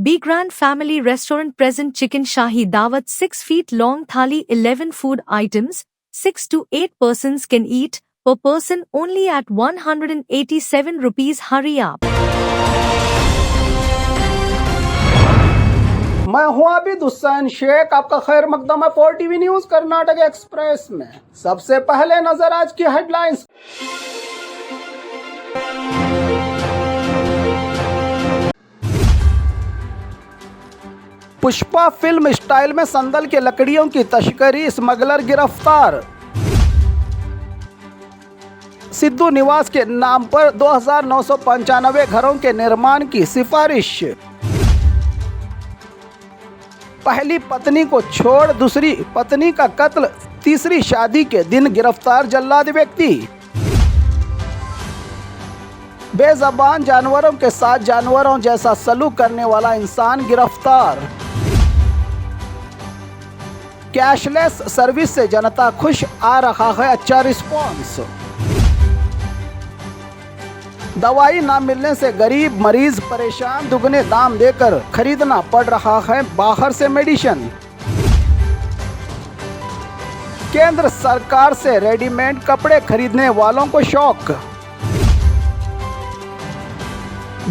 Be Grand Family Restaurant present chicken shahi dawat 6 feet long thali 11 food items, 6 to 8 persons can eat, per person only at 187 rupees. Hurry up. मैं हूं आबिद हुसैन शेख, आपका खैर मकदम है 4TV news Karnataka express में। सबसे पहले नजर आज की हेडलाइंस। पुष्पा फिल्म स्टाइल में संदल के लकड़ियों की तस्करी, स्मगलर गिरफ्तार। सिद्धू निवास के नाम पर 2995 घरों के निर्माण की सिफारिश। पहली पत्नी को छोड़ दूसरी पत्नी का कत्ल, तीसरी शादी के दिन गिरफ्तार जल्लाद व्यक्ति। बेज़बान जानवरों के साथ जानवरों जैसा सलूक करने वाला इंसान गिरफ्तार। कैशलेस सर्विस से जनता खुश, आ रहा है अच्छा रिस्पॉन्स। दवाई ना मिलने से गरीब मरीज परेशान, दुगने दाम देकर खरीदना पड़ रहा है बाहर से मेडिसिन। केंद्र सरकार से रेडीमेड कपड़े खरीदने वालों को शौक।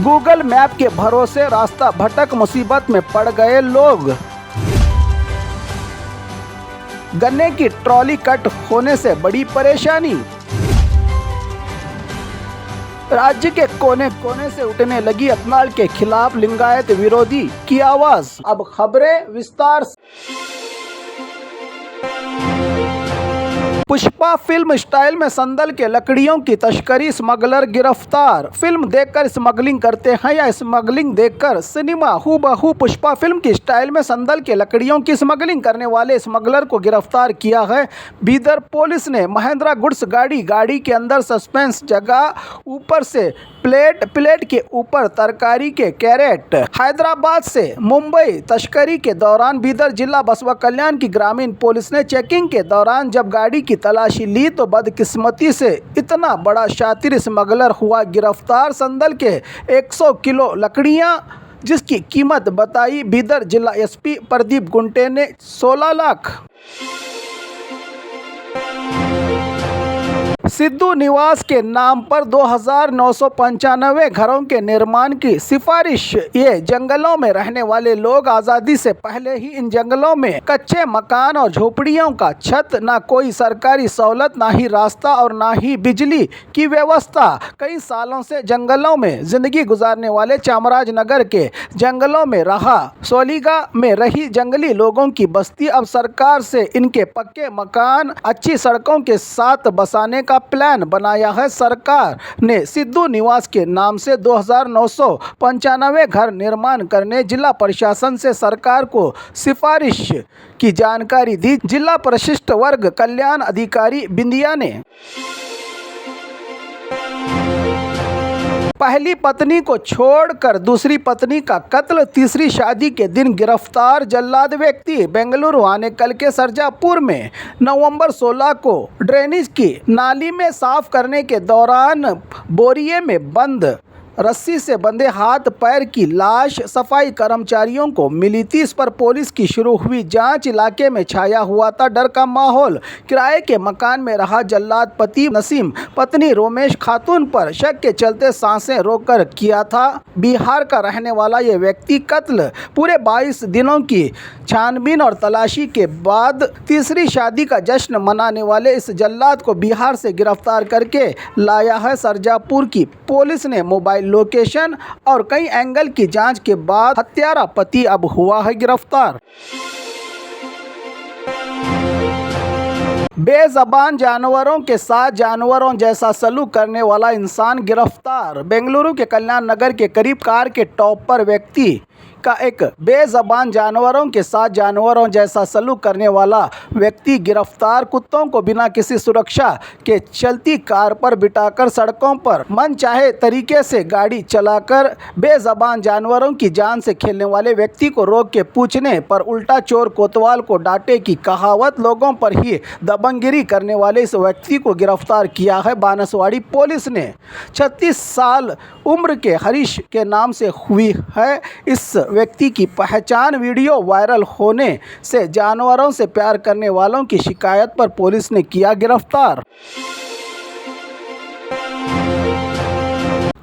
गूगल मैप के भरोसे रास्ता भटक मुसीबत में पड़ गए लोग। गन्ने की ट्रॉली कट होने से बड़ी परेशानी। राज्य के कोने कोने से उठने लगी अतनाल के खिलाफ लिंगायत विरोधी की आवाज। अब खबरें विस्तार से। पुष्पा फिल्म स्टाइल में संदल के लकड़ियों की तस्करी, स्मगलर गिरफ्तार। फिल्म देखकर स्मगलिंग करते हैं या स्मगलिंग देखकर सिनेमा? हूबहू पुष्पा फिल्म की स्टाइल में संदल के लकड़ियों की स्मगलिंग करने वाले स्मगलर को गिरफ्तार किया है बीदर पुलिस ने। महिंद्रा गुड्स गाड़ी के अंदर सस्पेंस जगह, ऊपर से प्लेट के ऊपर तरकारी के कैरेट। हैदराबाद से मुंबई तस्करी के दौरान बीदर जिला बसवा कल्याण की ग्रामीण पुलिस ने चेकिंग के दौरान जब गाड़ी की तलाशी ली तो बदकिस्मती से इतना बड़ा शातिर स्मगलर हुआ गिरफ्तार। संदल के 100 किलो लकड़ियां, जिसकी कीमत बताई बीदर जिला एसपी प्रदीप गुंटे ने 16 लाख। सिद्धू निवास के नाम पर 2995 घरों के निर्माण की सिफारिश। ये जंगलों में रहने वाले लोग आज़ादी से पहले ही इन जंगलों में कच्चे मकान और झोपड़ियों का छत, ना कोई सरकारी सहूलत, ना ही रास्ता और ना ही बिजली की व्यवस्था। कई सालों से जंगलों में जिंदगी गुजारने वाले चामराजनगर के जंगलों में रहा सोलीगा में रही जंगली लोगों की बस्ती अब सरकार से इनके पक्के मकान, अच्छी सड़कों के साथ बसाने का प्लान बनाया है। सरकार ने सिद्धू निवास के नाम से 2995 घर निर्माण करने जिला प्रशासन से सरकार को सिफारिश की जानकारी दी जिला परिशिष्ट वर्ग कल्याण अधिकारी बिंदिया ने। पहली पत्नी को छोड़कर दूसरी पत्नी का कत्ल, तीसरी शादी के दिन गिरफ्तार जल्लाद व्यक्ति। बेंगलुरु आनेकल के सरजापुर में नवंबर 16 को ड्रेनेज की नाली में साफ करने के दौरान बोरिये में बंद रस्सी से बंधे हाथ पैर की लाश सफाई कर्मचारियों को मिली थी। इस पर पुलिस की शुरू हुई जांच। इलाके में छाया हुआ था डर का माहौल। किराए के मकान में रहा जल्लाद पति नसीम पत्नी रोमेश खातून पर शक के चलते सांसें रोककर किया था। बिहार का रहने वाला ये व्यक्ति कत्ल पूरे 22 दिनों की छानबीन और तलाशी के बाद तीसरी शादी का जश्न मनाने वाले इस जल्लाद को बिहार से गिरफ्तार करके लाया है। सरजापुर की पुलिस ने मोबाइल लोकेशन और कई एंगल की जांच के बाद हत्यारा पति अब हुआ है गिरफ्तार। बेज़बान जानवरों के साथ जानवरों जैसा सलूक करने वाला इंसान गिरफ्तार। बेंगलुरु के कल्याण नगर के करीब कार के टॉप पर व्यक्ति का एक बेज़बान जानवरों के साथ जानवरों जैसा सलूक करने वाला व्यक्ति गिरफ्तार। कुत्तों को बिना किसी सुरक्षा के चलती कार पर बिठाकर सड़कों पर मनचाहे तरीके से गाड़ी चलाकर बेज़बान जानवरों की जान से खेलने वाले व्यक्ति को रोक के पूछने पर उल्टा चोर कोतवाल को डांटे की कहावत। लोगों पर ही दबंगगिरी करने वाले इस व्यक्ति को गिरफ्तार किया है बांसवाड़ी पुलिस ने। 36 साल उम्र के हरीश के नाम से हुई है। इस इस व्यक्ति की पहचान वीडियो वायरल होने से जानवरों से प्यार करने वालों की शिकायत पर पुलिस ने किया गिरफ्तार।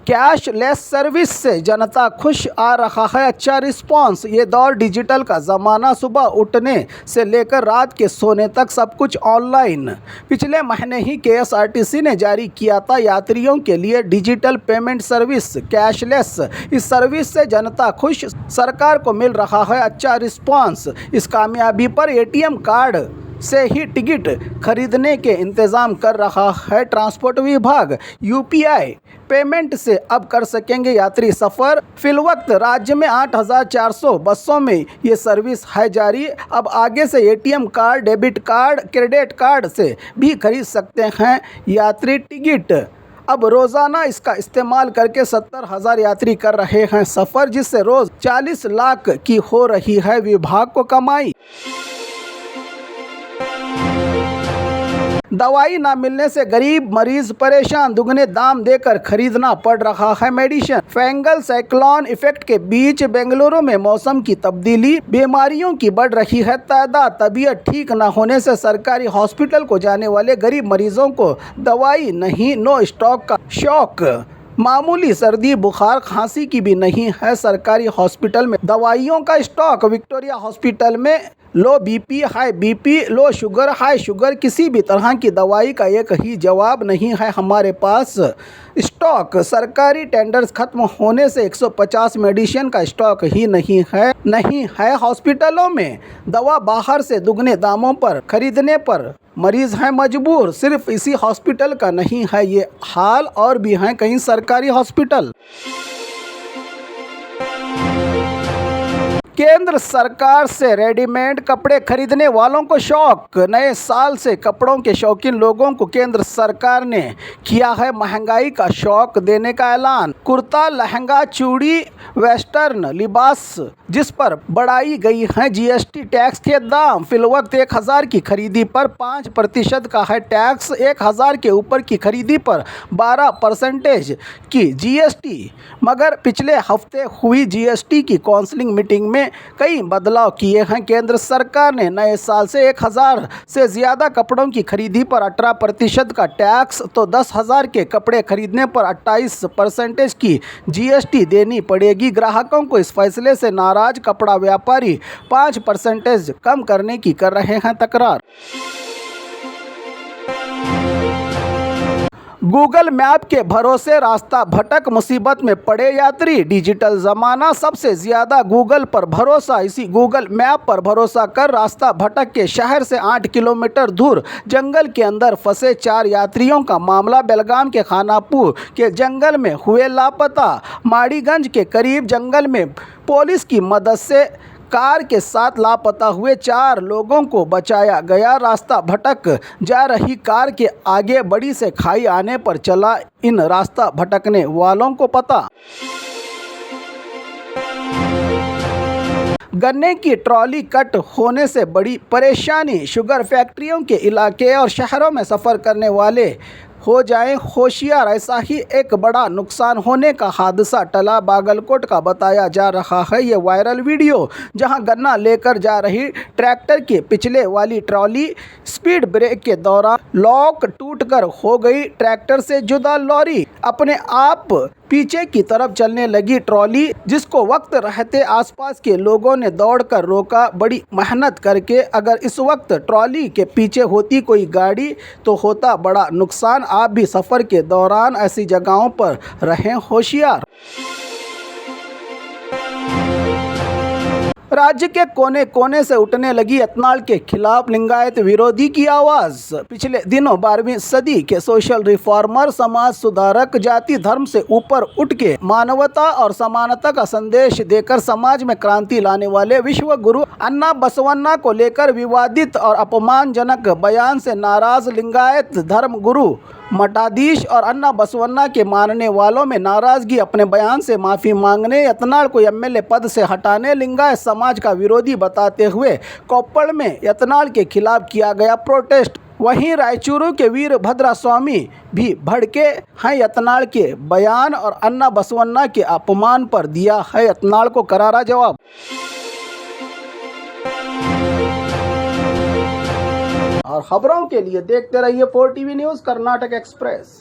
कैशलेस सर्विस से जनता खुश, आ रहा है अच्छा रिस्पांस। ये दौर डिजिटल का ज़माना, सुबह उठने से लेकर रात के सोने तक सब कुछ ऑनलाइन। पिछले महीने ही KSRTC ने जारी किया था यात्रियों के लिए डिजिटल पेमेंट सर्विस कैशलेस। इस सर्विस से जनता खुश, सरकार को मिल रहा है अच्छा रिस्पांस। इस कामयाबी पर ATM कार्ड से ही टिकट खरीदने के इंतज़ाम कर रहा है ट्रांसपोर्ट विभाग। UPI पेमेंट से अब कर सकेंगे यात्री सफ़र। फिलवक्त राज्य में 8,400 बसों में ये सर्विस है जारी। अब आगे से ATM card, debit card, credit card से भी खरीद सकते हैं यात्री टिकट। अब रोज़ाना इसका इस्तेमाल करके 70,000 यात्री कर रहे हैं सफ़र, जिससे रोज़ 40 लाख की हो रही है विभाग को कमाई। दवाई ना मिलने से गरीब मरीज परेशान, दुगने दाम देकर खरीदना पड़ रहा है मेडिसिन। फंगल साइक्लोन इफेक्ट के बीच बेंगलुरु में मौसम की तब्दीली, बीमारियों की बढ़ रही है तादाद। तबीयत ठीक न होने से सरकारी हॉस्पिटल को जाने वाले गरीब मरीजों को दवाई नहीं, नो स्टॉक का शौक। मामूली सर्दी, बुखार, खांसी की भी नहीं है सरकारी हॉस्पिटल में दवाइयों का स्टॉक। विक्टोरिया हॉस्पिटल में लो BP, high BP, low sugar, high sugar, किसी भी तरह की दवाई का एक ही जवाब, नहीं है हमारे पास स्टॉक। सरकारी टेंडर्स खत्म होने से 150 मेडिसिन का स्टॉक ही नहीं है हॉस्पिटलों में। दवा बाहर से दुगने दामों पर खरीदने पर मरीज हैं मजबूर। सिर्फ इसी हॉस्पिटल का नहीं है ये हाल, और भी हैं कई सरकारी हॉस्पिटल। केंद्र सरकार से रेडीमेड कपड़े खरीदने वालों को शौक। नए साल से कपड़ों के शौकीन लोगों को केंद्र सरकार ने किया है महंगाई का शौक देने का ऐलान। कुर्ता, लहंगा, चूड़ी, वेस्टर्न लिबास जिस पर बढ़ाई गई है GST टैक्स के दाम। फिलवक्त 1,000 की खरीदी पर 5% का है टैक्स। 1,000 के ऊपर की खरीदी पर 12% की GST। मगर पिछले हफ्ते हुई GST की काउंसिलिंग मीटिंग में कई बदलाव किए हैं केंद्र सरकार ने। नए साल से 1,000 से ज़्यादा कपड़ों की खरीदी पर 18% का टैक्स, तो 10,000 के कपड़े खरीदने पर 28% की GST देनी पड़ेगी। ग्राहकों को इस फैसले से नाराज कपड़ा व्यापारी 5% कम करने की कर रहे हैं तकरार। गूगल मैप के भरोसे रास्ता भटक, मुसीबत में पड़े यात्री। डिजिटल ज़माना, सबसे ज़्यादा गूगल पर भरोसा। इसी गूगल मैप पर भरोसा कर रास्ता भटक के शहर से 8 किलोमीटर दूर जंगल के अंदर फंसे 4 यात्रियों का मामला बेलगाम के खानापुर के जंगल में हुए लापता। माड़ीगंज के करीब जंगल में पुलिस की मदद से कार के साथ लापता हुए 4 लोगों को बचाया गया। रास्ता भटक जा रही कार के आगे बड़ी से खाई आने पर चला इन रास्ता भटकने वालों को पता। गन्ने की ट्रॉली कट होने से बड़ी परेशानी। शुगर फैक्ट्रियों के इलाके और शहरों में सफ़र करने वाले हो जाएं होशियार। ऐसा ही एक बड़ा नुकसान होने का हादसा टला बागलकोट का बताया जा रहा है। ये वायरल वीडियो जहां गन्ना लेकर जा रही ट्रैक्टर के पिछले वाली ट्रॉली स्पीड ब्रेक के दौरान लॉक टूटकर हो गई ट्रैक्टर से जुदा। लॉरी अपने आप पीछे की तरफ चलने लगी ट्रॉली, जिसको वक्त रहते आसपास के लोगों ने दौड़कर रोका बड़ी मेहनत करके। अगर इस वक्त ट्रॉली के पीछे होती कोई गाड़ी तो होता बड़ा नुकसान। आप भी सफ़र के दौरान ऐसी जगहों पर रहें होशियार। राज्य के कोने कोने से उठने लगी एथनॉल के खिलाफ लिंगायत विरोधी की आवाज़। पिछले दिनों 12वीं सदी के सोशल रिफॉर्मर, समाज सुधारक, जाति धर्म से ऊपर उठ के मानवता और समानता का संदेश देकर समाज में क्रांति लाने वाले विश्व गुरु अन्ना बसवन्ना को लेकर विवादित और अपमानजनक बयान से नाराज लिंगायत धर्म गुरु मठाधीश और अन्ना बसवन्ना के मानने वालों में नाराजगी। अपने बयान से माफ़ी मांगने, एथनॉल को MLA पद से हटाने लिंगायत समाज का विरोधी बताते हुए कोप्पड़ में एथनॉल के खिलाफ किया गया प्रोटेस्ट। वहीं रायचूरू के वीरभद्र स्वामी भी भड़के हैं यत्नाल के बयान और अन्ना बसवन्ना के अपमान पर दिया है यत्नाल को करारा जवाब। और खबरों के लिए देखते रहिए 4 टीवी न्यूज़ कर्नाटक एक्सप्रेस।